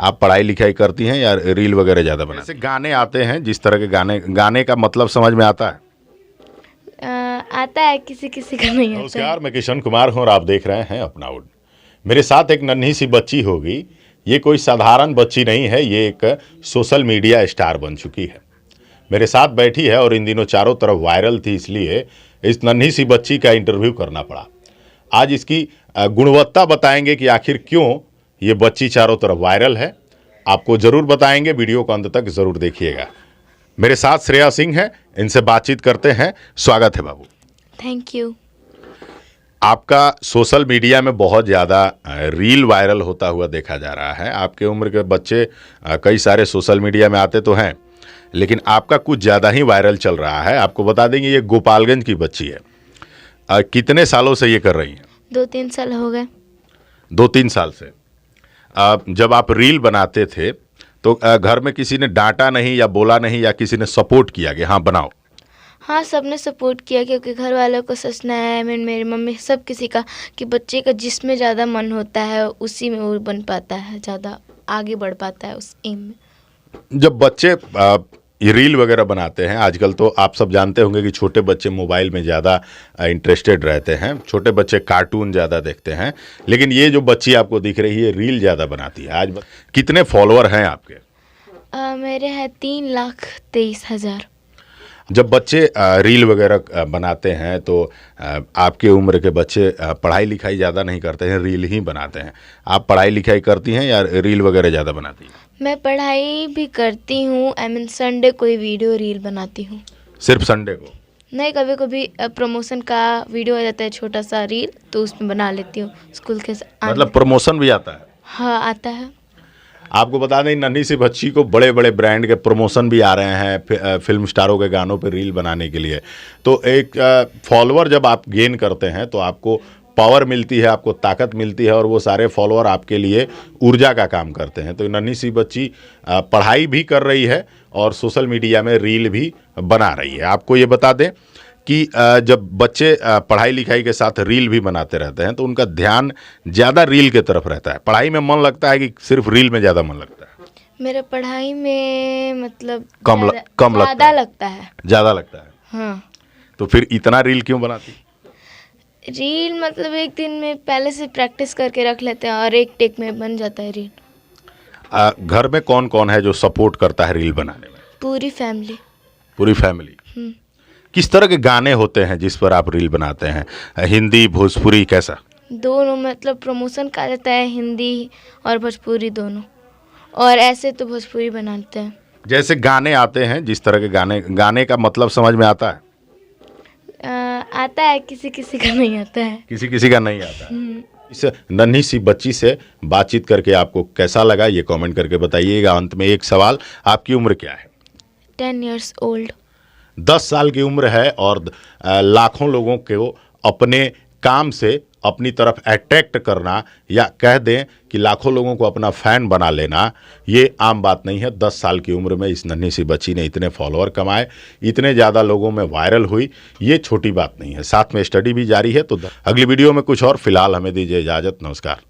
आप पढ़ाई लिखाई करती हैं या रील वगैरह ज़्यादा बनाती हैं? जैसे गाने आते हैं, जिस तरह के गाने का मतलब समझ में आता है? आता है, किसी किसी का नहीं आता। नमस्कार, मैं किशन कुमार हूँ और आप देख रहे हैं अपना वुड। मेरे साथ एक नन्ही सी बच्ची होगी। ये कोई साधारण बच्ची नहीं है, ये एक सोशल मीडिया स्टार बन चुकी है। मेरे साथ बैठी है और इन दिनों चारों तरफ वायरल थी, इसलिए इस नन्ही सी बच्ची का इंटरव्यू करना पड़ा। आज इसकी गुणवत्ता बताएंगे कि आखिर क्यों ये बच्ची चारों तरफ वायरल है। आपको ज़रूर बताएंगे, वीडियो को अंत तक ज़रूर देखिएगा। मेरे साथ श्रेया सिंह हैं, इनसे बातचीत करते हैं। स्वागत है बाबू। Thank you. आपका सोशल मीडिया में बहुत ज़्यादा रील वायरल होता हुआ देखा जा रहा है। आपके उम्र के बच्चे कई सारे सोशल मीडिया में आते तो हैं, लेकिन आपका कुछ ज़्यादा ही वायरल चल रहा है। आपको बता देंगे, ये गोपालगंज की बच्ची है। कितने सालों से ये कर रही हैं? 2-3 साल हो गए। 2-3 साल से। जब आप रील बनाते थे तो घर में किसी ने डांटा नहीं या बोला नहीं, या किसी ने सपोर्ट किया कि हाँ बनाओ? हाँ, सबने सपोर्ट किया, क्योंकि घर वालों को सोचना है, मेरी मम्मी सब किसी का, कि बच्चे का जिसमें ज़्यादा मन होता है उसी में वो बन पाता है, ज़्यादा आगे बढ़ पाता है उस एम में। जब बच्चे ये रील वगैरह बनाते हैं, आजकल तो आप सब जानते होंगे कि छोटे बच्चे मोबाइल में ज़्यादा इंटरेस्टेड रहते हैं, छोटे बच्चे कार्टून ज़्यादा देखते हैं, लेकिन ये जो बच्ची आपको दिख रही है रील ज़्यादा बनाती है। आज कितने फॉलोअर हैं आपके? मेरे हैं 3,23,000। जब बच्चे रील वगैरह बनाते हैं तो आपके उम्र के बच्चे पढ़ाई लिखाई ज़्यादा नहीं करते हैं, रील ही बनाते हैं। आप पढ़ाई लिखाई करती हैं या रील वगैरह ज़्यादा बनाती हैं? मैं पढ़ाई भी करती हूँ, संडे कोई वीडियो रील बनाती हूँ। सिर्फ संडे को? नहीं, कभी कभी प्रमोशन का वीडियो आ जाता है, छोटा सा रील, तो उसमें बना लेती हूँ स्कूल के मतलब प्रमोशन भी आता है? हाँ, आता है। आपको बता दें, नन्ही सी बच्ची को बड़े बड़े ब्रांड के प्रमोशन भी आ रहे हैं, फिल्म स्टारों के गानों पे रील बनाने के लिए। तो एक फॉलोअर जब आप गेन करते हैं तो आपको पावर मिलती है, आपको ताकत मिलती है, और वो सारे फॉलोअर आपके लिए ऊर्जा का काम करते हैं। तो नन्ही सी बच्ची पढ़ाई भी कर रही है और सोशल मीडिया में रील भी बना रही है। आपको ये बता दें कि जब बच्चे पढ़ाई लिखाई के साथ रील भी बनाते रहते हैं तो उनका ध्यान ज़्यादा रील के तरफ रहता है। पढ़ाई में मन लगता है कि सिर्फ रील में ज़्यादा मन लगता है? मेरा पढ़ाई में मतलब कम ज़्यादा लगता है। ज़्यादा लगता है? हाँ। तो फिर इतना रील क्यों बनाती? रील मतलब एक दिन में पहले से प्रैक्टिस करके रख लेते हैं और एक टेक में बन जाता है रील। घर में कौन कौन है जो सपोर्ट करता है रील बनाने में? पूरी फैमिली। पूरी फैमिली। किस तरह के गाने होते हैं जिस पर आप रील बनाते हैं? हिंदी, भोजपुरी, कैसा? दोनों, मतलब प्रमोशन का जाता है हिंदी और भोजपुरी दोनों, और ऐसे तो भोजपुरी बनाते हैं। जैसे गाने आते हैं, जिस तरह के गाने का मतलब समझ में आता है? आता है, किसी किसी का नहीं आता है। किसी किसी का नहीं आता है। इस नन्ही सी बच्ची से बातचीत करके आपको कैसा लगा, ये कमेंट करके बताइएगा। अंत में एक सवाल, आपकी उम्र क्या है? 10 years old। 10 साल की उम्र है और लाखों लोगों को अपने काम से अपनी तरफ अट्रैक्ट करना, या कह दें कि लाखों लोगों को अपना फ़ैन बना लेना, ये आम बात नहीं है। 10 साल की उम्र में इस नन्ही सी बच्ची ने इतने फॉलोअर कमाए, इतने ज़्यादा लोगों में वायरल हुई, ये छोटी बात नहीं है। साथ में स्टडी भी जारी है। तो अगली वीडियो में कुछ और, फिलहाल हमें दीजिए इजाज़त। नमस्कार।